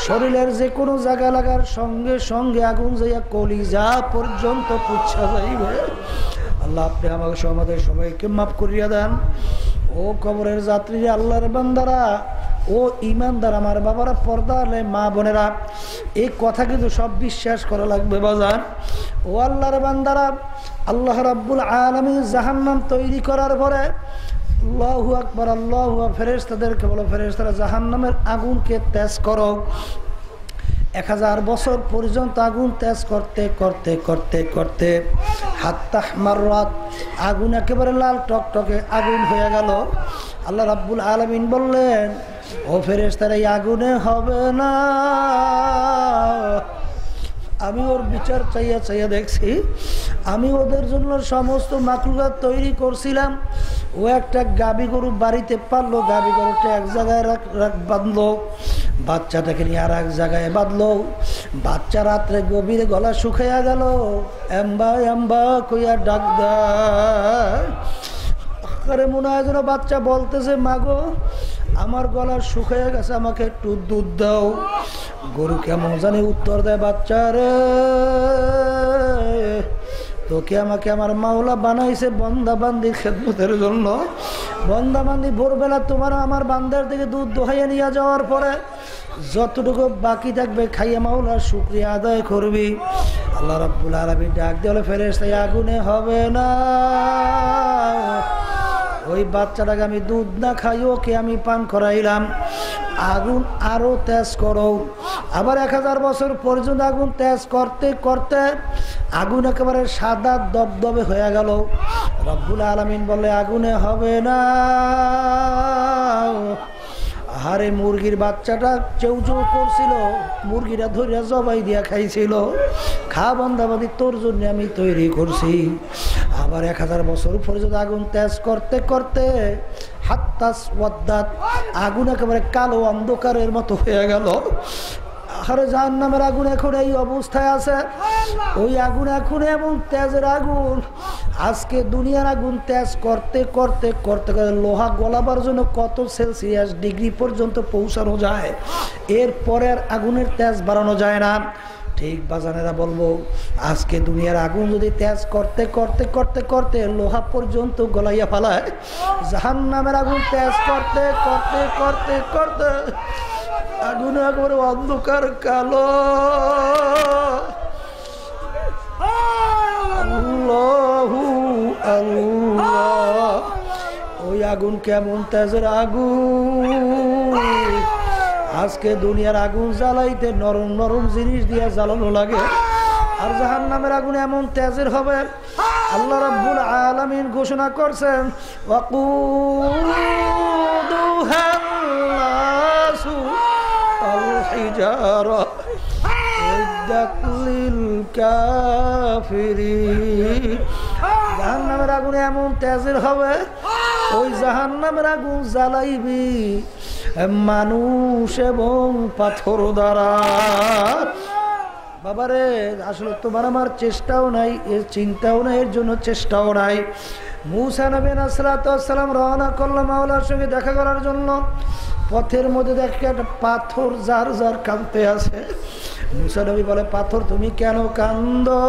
শরীরের যে কোনো জায়গা লাগার সঙ্গে সঙ্গে আগুন যাইয়া কলিজা পর্যন্ত পুচ্ছা যাইবে। আল্লাহ আপনি আমাকে আমাদের সবাইকে মাফ করিয়া দেন। ও কবরের যাত্রীরা, আল্লাহর বান্দারা, ও ইমানদার আমার বাবারা, পর্দা আলে মা বোনেরা, এই কথা কিন্তু সব বিশ্বাস করা লাগবে বাজার। ও আল্লাহর বান্দারা, আল্লাহ রাব্বুল আলামিন জাহান্নাম তৈরি করার পরে আল্লাহু আকবার, আল্লাহু আকবার, ফেরেশতাদেরকে বলো, ফেরেশতারা জাহান্নামের আগুনকে তেজ করো। 1000 বছর পর্যন্ত আগুন তেজ করতে করতে করতে করতে হাত্তা মাররাত, আগুন একেবারে লাল টকটকে আগুন হয়ে গেল। আল্লাহ রাব্বুল আলামিন বললেন, ও ফেরেশতারা, এই আগুনে হবে না। আমি ওর বিচার চাইয়া চাইয়া দেখছি, আমি ওদের জন্য সমস্ত মাকলুকাত তৈরি করছিলাম। ও একটা গাভী গরু বাড়িতে পারলো, গাভী গরুটা এক জায়গায় বাঁধলো, বাচ্চাটাকে নিয়ে আর এক জায়গায় বাঁধলো। বাচ্চা রাত্রে গভীরে গলা শুকাইয়া গেল, এম্বা এম্বা কইয়া ডাক দেয়। আরে মনে হয় যেন বাচ্চা বলতেছে, মাগো আমার গলা শুকাইয়া গেছে, আমাকে একটু দুধ দাও। গরু কেমন জানি উত্তর দেয়, বাচ্চা রে, তোকে আমাকে আমার মাওলা বানাইছে বন্দা বান্দির খেদমতের জন্য। বন্দা বান্দি ভোরবেলা তোমার আমার বান্দার থেকে দুধ দোহাইয়া নিয়ে যাওয়ার পরে যতটুকু বাকি থাকবে খাইয়া মাওলার শুকরিয়া আদায় করবি। আল্লাহ রাব্বুল আলামিন ডাক দিয়ে বলে, ফেরেশতা, আগুনে হবে না। ওই বাচ্চাটাকে আমি দুধ না খাই, ওকে আমি পান করাইলাম। আগুন আরো তেজ করো। আবার 1000 বছর পর্যন্ত আগুন তেজ করতে করতে আগুন একেবারে সাদা দবদবে হয়ে গেল। রব্বুল আলামিন বলে, আগুনে হবে না। আরে মুরগির বাচ্চাটা চেউ চেউ করছিল, মুরগিটা ধরিয়া জবাই দিয়া খাইছিল। খা বান্দাবাদি, তোর জন্য আমি তৈরি করছি। আবার 1000 বছর পর্যন্ত আগুন তেজ করতে করতে হাত্তাস ওয়াদ্দাত, আগুন একেবারে কালো অন্ধকারের মতো হয়ে গেল। আরে জাহান্নামের আগুন এখন এই অবস্থায় আছে। ওই আগুন এখন এমন তেজের আগুন, আজকে দুনিয়ার আগুন তেজ করতে করতে করতে লোহা গলাবার জন্য কত সেলসিয়াস ডিগ্রি পর্যন্ত পৌঁছানো যায়, এরপরে আর আগুনের তেজ বাড়ানো যায় না। ঠিক বাজানেরা বলবো, আজকে দুনিয়ার আগুন যদি তেজ করতে করতে করতে করতে লোহা পর্যন্ত গলাইয়া ফেলায়, জাহান্নামের আগুন তেজ করতে করতে করতে করতে আগুন একবারে অন্ধকার কালো। আল্লাহু আল্লাহ, ওই আগুন কেমন তেজের আগুন। আজকে দুনিয়ার আগুন জ্বালাইতে নরম নরম জিনিস দিয়ে জ্বালানো লাগে, আর জাহান্নামের আগুন এমন তেজের হবে। আল্লাহ রাব্বুল আলামিন ঘোষণা করছেন, ওয়াকুদুহা নাসু আল হিজারা উইদ্দাত লিল কাফিরিন। জাহান্নামের আগুন এমন তেজের হবে, ওই জাহান্নামের আগুন জ্বালাইবি মানুষ এবং পাথর দ্বারা। বাবারে, আসলে তোমার আমার চেষ্টাও নাই, এর চিন্তাও নাই, এর জন্য চেষ্টাও নাই। মুসা নবী আলাইহিস সালাম রওনা করলো মাওলার সঙ্গে দেখা করার জন্য। পথের মধ্যে দেখে একটা পাথর যার যার কাঁদতে আছে। মুসা নবী বলে, পাথর তুমি কেন কান্দো?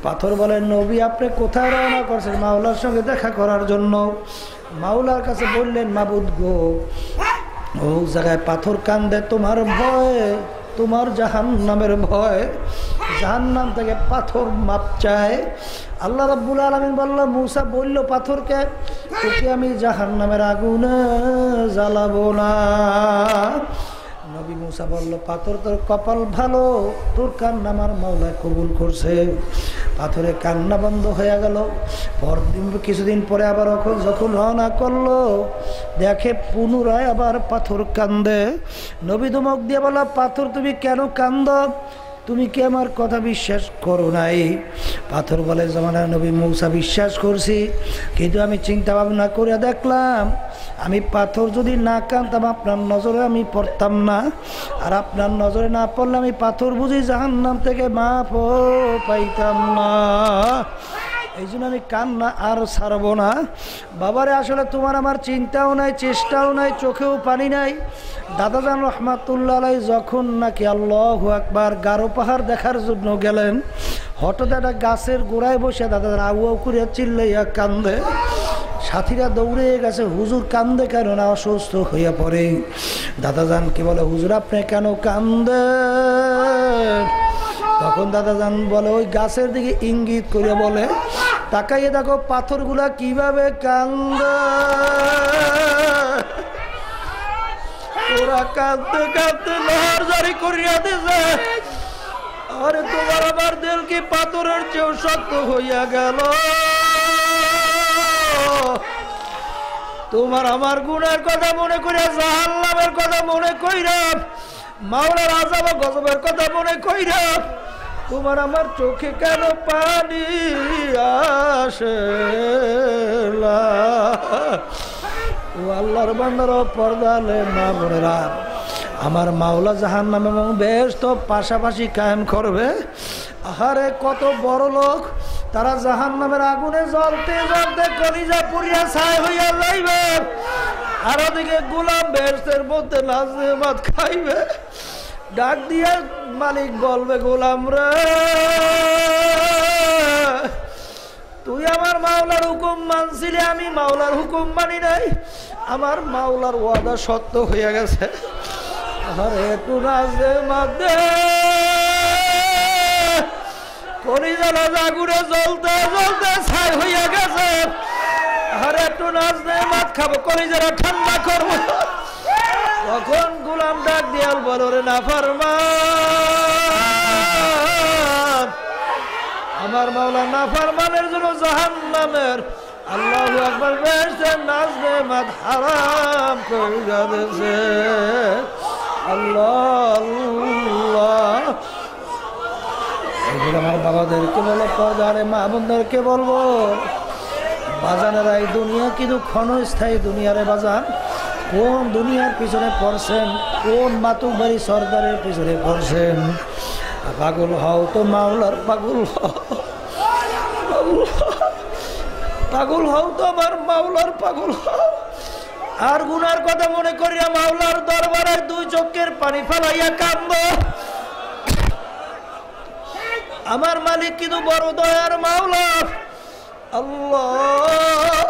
পাথর বলে, নবী আপনি কোথায় রওনা করছেন? মাওলার সঙ্গে দেখা করার জন্য। মাওলার কাছে বললেন, মাবুদ গো, ও জায়গায় পাথর কান্দে তোমার ভয়, তোমার জাহান্নামের ভয়, জাহান্নাম থেকে পাথর মাপ চায়। আল্লাহ রাব্বুল আলামিন বলল, মুসা বলল পাথরকে, তোকে আমি জাহান্নামের আগুনে জ্বালাবো না। নবী মুসা বলল, পাথর তোর কপাল ভালো, তোর কান্না আমার মাওলা কবুল করছে। পাথরে কান্না বন্ধ হয়ে গেল। পরদিন কিছুদিন পরে আবার যখন রওনা করলো, দেখে পুনরায় আবার পাথর কান্দে। নবী ধমক দিয়ে বলল, পাথর তুমি কেন কান্দ? তুমি কি আমার কথা বিশ্বাস করো নাই? পাথর বলে, জামানা নবী মূসা বিশ্বাস করছি, কিন্তু আমি চিন্তা ভাবনা করে দেখলাম, আমি পাথর যদি না কানতাম আপনার নজরে আমি পড়তাম না, আর আপনার নজরে না পড়লে আমি পাথর বুঝি জাহান্নাম থেকে মাফ পাইতাম না। এই জন্য আমি কান্না আর ছাড়বো না। বাবারে আসলে তোমার আমার চিন্তাও নাই, চেষ্টাও নাই, চোখেও পানি নাই। দাদাজান রহমাতুল্লাহ আলাই যখন নাকি আল্লাহু আকবার গারো পাহাড় দেখার জন্য গেলেন, হঠাৎ একটা গাছের গোড়ায় বসে দাদাজান আউ আউ করে চিল্লাইয়া কান্দে। সাথীরা দৌড়ে গেছে, হুজুর কান্দে কেন না, অসুস্থ হইয়া পড়ে। দাদাজান কি বলে, হুজুর আপনি কেন কান্দেন? তখন দাদাজান বলে, ওই গাছের দিকে ইঙ্গিত করে বলে, তাকাইয়ে দেখো পাথরগুলা কিভাবে কান্দে। ওরা কাঁদতে কাঁদতে লহর জারি করিয়া দিছে। আরে তোমার আমার দিল কি পাথরের চেয়েও শক্ত হইয়া গেল। তোমার আমার গুনার কথা মনে করিয়া, জাহান্নামের কথা মনে কইরা, মাওলার আযাব ও গজবের কথা মনে কইরা তোমার আমার চোখে কেন পানি আসে? ও আল্লাহর বান্দার পর্দালে মা বোনেরা, আমার মাওলা জাহান্নাম এবং বেহেশত পাশাপাশি কায়েম করবে। আহারে কত বড় লোক, তারা জাহান্নামের আগুনে জ্বলতে জ্বলতে কলিজা পুড়িয়া ছাই হইয়া যাইবে, আর ওদিকে গোলাম বেহেশতের মধ্যে নাজেমাত খাইবে। ডাক দিয়ে মালিক বলবে, গোলাম রে তুই আমার মাওলার হুকুম মানছিলি, আমি মাওলার হুকুম মানি নাই, আমার মাওলার ওয়াদা সত্য হইয়া গেছে। আরে একটু নাজেমাত দে, কলিজা আগুনে জ্বলতে জ্বলতে ছাই হইয়া গেছে। আরে একটু নাজেমাত খাবো, কলিজারা ঠান্ডা করবো। তখন গোলাম ডাক দিয়াল বলো, রে নাফরমান, আমার মাওলা নাফরমানের জন্য জাহান্নামের আল্লাহু আকবার বেহেশতের নাজেমাত হারাম কইরা দিয়েছে। আল্লাহ আল্লাহ। এগুলো আমার বাবাদেরকে বলো, পর্দারে মা বোনদেরকে বলবো, বাজানেরা এই দুনিয়া কিন্তু ক্ষণস্থায়ী দুনিয়ারে বাজান। কোন দুনিয়ার পিছনে পড়ছেন, কোন মাতুবাড়ি সর্দারের পিছনে পড়ছেন? পাগল হও তো মাওলার পাগল হও, পাগল হও তো আমার মাওলার পাগল হও। আর গুনার কথা মনে করিয়া মাওলার দরবারে দুই চোখের পানি ফেলাইয়া কান্দ। আমার মালিক কিন্তু বড় দয়ার মাওলা আল্লাহ।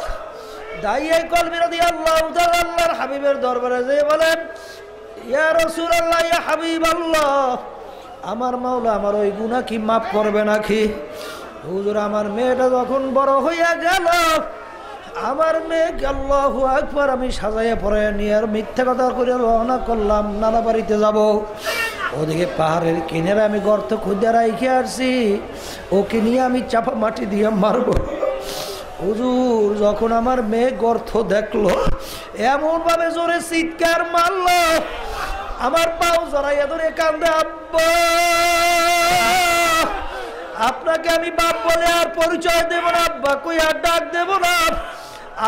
দাইয়ে কলবি রাদিয়াল্লাহু তাআলা আল্লাহর হাবিবের দরবারে যেয়ে বলেন, ইয়া রাসূলুল্লাহ, ইয়া হাবিবাল্লাহ, আমার মাওলা আমার ওই গুনাহ কি মাফ করবে নাকি? হুজুর আমার মেয়েটা যখন বড় হইয়া গেল, আমার মেয়েকে আল্লাহু আকবার আমি সাজাইয়া পরে নিয়ে আর মিথ্যা কথা করে রওনা করলাম, নানা বাড়িতে যাব। ওদিকে পাহাড়ের কিনারে আমি গর্ত খুঁজে রাইখে আসছি, ওকে নিয়ে আমি চাপা মাটি দিয়ে মারবো। হুজুর যখন আমার মেয়ে গর্ত দেখলো, এমন ভাবে জোরে চিৎকার মারলো, আমার পাও জড়াইয়া ধরে কান্দে, আব্বা আপনাকে আমি বাপ বলে আর পরিচয় দেব না, আব্বা কই আর ডাক দেব না,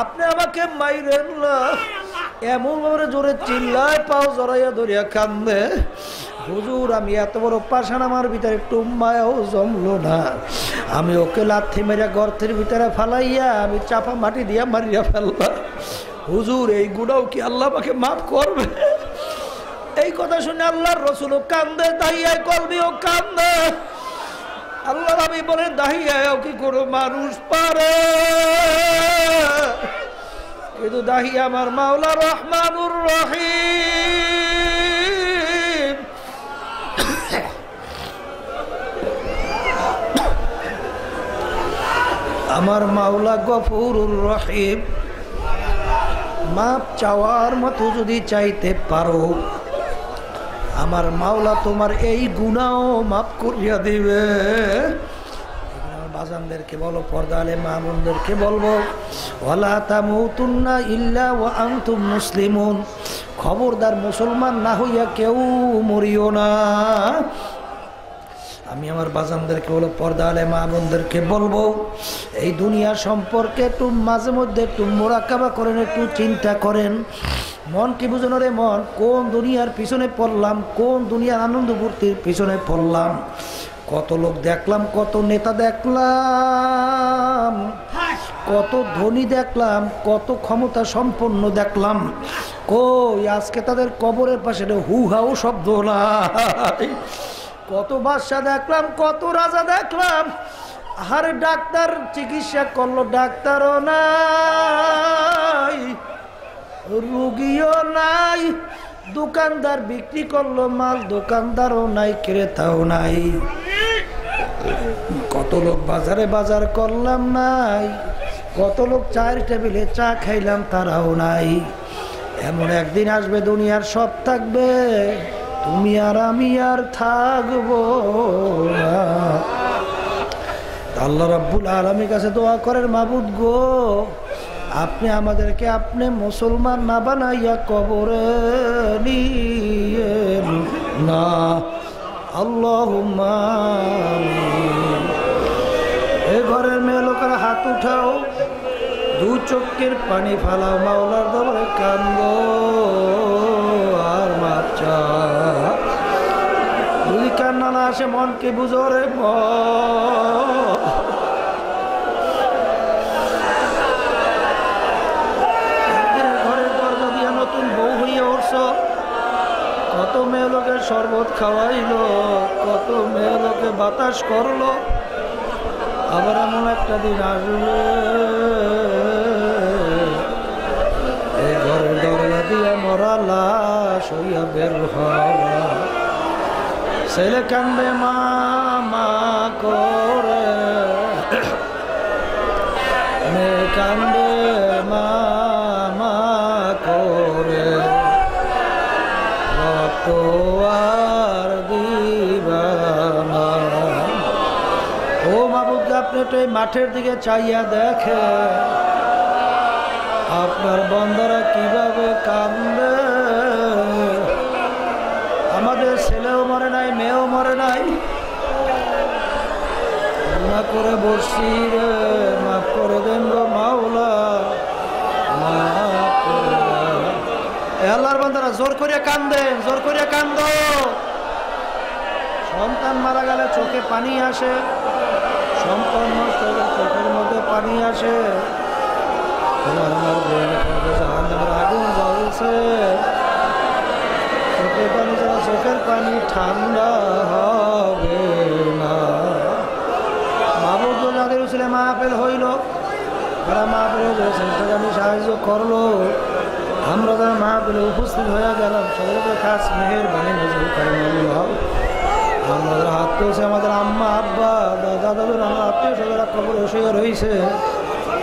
আপনি আমাকে মাইরেন না। এমন ভাবে জোরে চিল্লায়, পাও জড়াইয়া ধরিয়া কান্দে। হুজুর আমি এত বড় পাষাণ, আমার ভিতরে একটু মায়াও জমলো না। আমি ওকে লাথি মেরে গর্তের ভিতরে ফালাইয়া আমি চাপা মাটি দিয়া মারিয়া ফেললাম। হুজুর এই গুনাও কি আল্লাহ আমাকে মাফ করবে? এই কথা শুনে আল্লাহর রাসূলও কান্দে, দাহিয়ায় কলবিও কান্দে। আল্লাহ নবী বলেন, দাহিয়াও কি কোনো মানুষ পারে? কিন্তু দাহিয়া আমার মাওলা রহমানুর রহিম। আমার মাওলা গফুরুর রহিম। মাপ চাওয়ার মতো যদি চাইতে পারো, আমার মাওলা তোমার এই গুনাহও মাফ করিয়া দিবে। বাজানদেরকে বলো, পর্দালে মা বোনদেরকে বলবো, ওয়ালা তামুতুন্না ইল্লা ওয়া আনতুম মুসলিমুন, খবরদার মুসলমান না হইয়া কেউ মরিও না। আমি আমার বাজানদেরকে বলো, পর্দালে মা বোনদেরকে বলবো, এই দুনিয়া সম্পর্কে একটু মাঝে মধ্যে একটু মোরাকাবা করেন, একটু চিন্তা করেন। মন কি বুঝো না রে মন, কোন দুনিয়ার পিছনে পড়লাম, কোন দুনিয়ার আনন্দ ফুর্তির পিছনে পড়লাম, কত লোক দেখলাম, কত নেতা দেখলাম, কত ধনী দেখলাম, কত ক্ষমতা সম্পন্ন দেখলাম, কই আজকে তাদের কবরের পাশে হু হাও শব্দ নাই। কত বাদশা দেখলাম, কত রাজা দেখলাম, আরে ডাক্তার চিকিৎসা করলো, ডাক্তারও নাই, রুগীও নাই, দোকানদার বিক্রি করলো মাল, দোকানদারও নাই, ক্রেতাও নাই। কত লোক বাজারে বাজার করলাম নাই, কত লোক চায়ের টেবিলে চা খাইলাম, তারাও নাই। এমন একদিন আসবে দুনিয়ার সব থাকবে, তুমি আর আমি আর থাকবো না। আল্লাহ রাব্বুল আলামিনের কাছে দোয়া করেন, মাবুদ গো, আপনি আমাদেরকে আপনি মুসলমান না বানাইয়া কবরে নিয়েন না। আল্লাহুম্মা আমিন। এই ঘরের মেয়ে লোকের হাত উঠাও, দু চোখের পানি ফালাও, মাওলার দরবারে কান্দো আর মাপ চাও। যদি কান্না না আসে মনকে বুঝো রে ঘরের দরজা দিয়া নতুন বউ হইয়া উঠছ, কত মেয়ে লোকের শরবত খাওয়াইলো, কত মেয়ে লোকে বাতাস করলো, আবার এমন একটা দিন আসবে এই ঘরের দরজা দিয়ে মরা লাশ হইয়া বের হওয়া। ছেলে কান্দে মা মা করে, মেয়ে কান্দে মা মা করে, রক্ত আর দিবানা। ও মাবুদ, আপনি তো এই মাঠের দিকে চাইয়া দেখে আপনার বন্দারা কিভাবে কান্দে। আমাদের ছেলেও মরে নাই, মেয়েও মরে নাই, গুনাহ করে বসছি রে, মাফ করে দেন গো মাওলা, মাফ করে দেন। আল্লাহর বান্দারা জোর করে কান্দেন, জোর করে কান্দো। সন্তান মারা গেলে চোখে পানি আসে, সম্পদ নষ্ট হলে চোখের মধ্যে পানি আসে। তোমার আমার জাহান্নামের আগুন জ্বলছে, চোখের পানি ছাড়া চোখের পানি ঠান্ডা হবে না। মাহবুব যাদের ছেলে মাহফিল হইল, তারা মাহফিলে আমি সাহায্য করলো, আমরা যারা মাহফিলে উপস্থিত হয়ে গেলাম, সবাইকে খাস মেহেরবানি নজর করেন। আমাদের হাত তুলছে, আমাদের আম্মা আব্বা দাদা দাদুর আমার আত্মীয় স্বজনরা কবরে শুয়ে রয়েছে,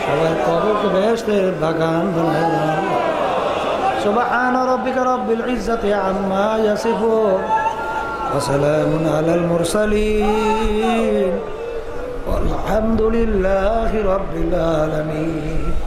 সবাই কবরকে বেহেশতের বাগান বানায় দেন। সুবহান রাব্বিকা রাব্বিল ইজ্জাতি আম্মা ইয়াসিফুন ওয়া সালামুন আলাল মুরসালিন ওয়ালহামদুলিল্লাহি রাব্বিল আলামিন।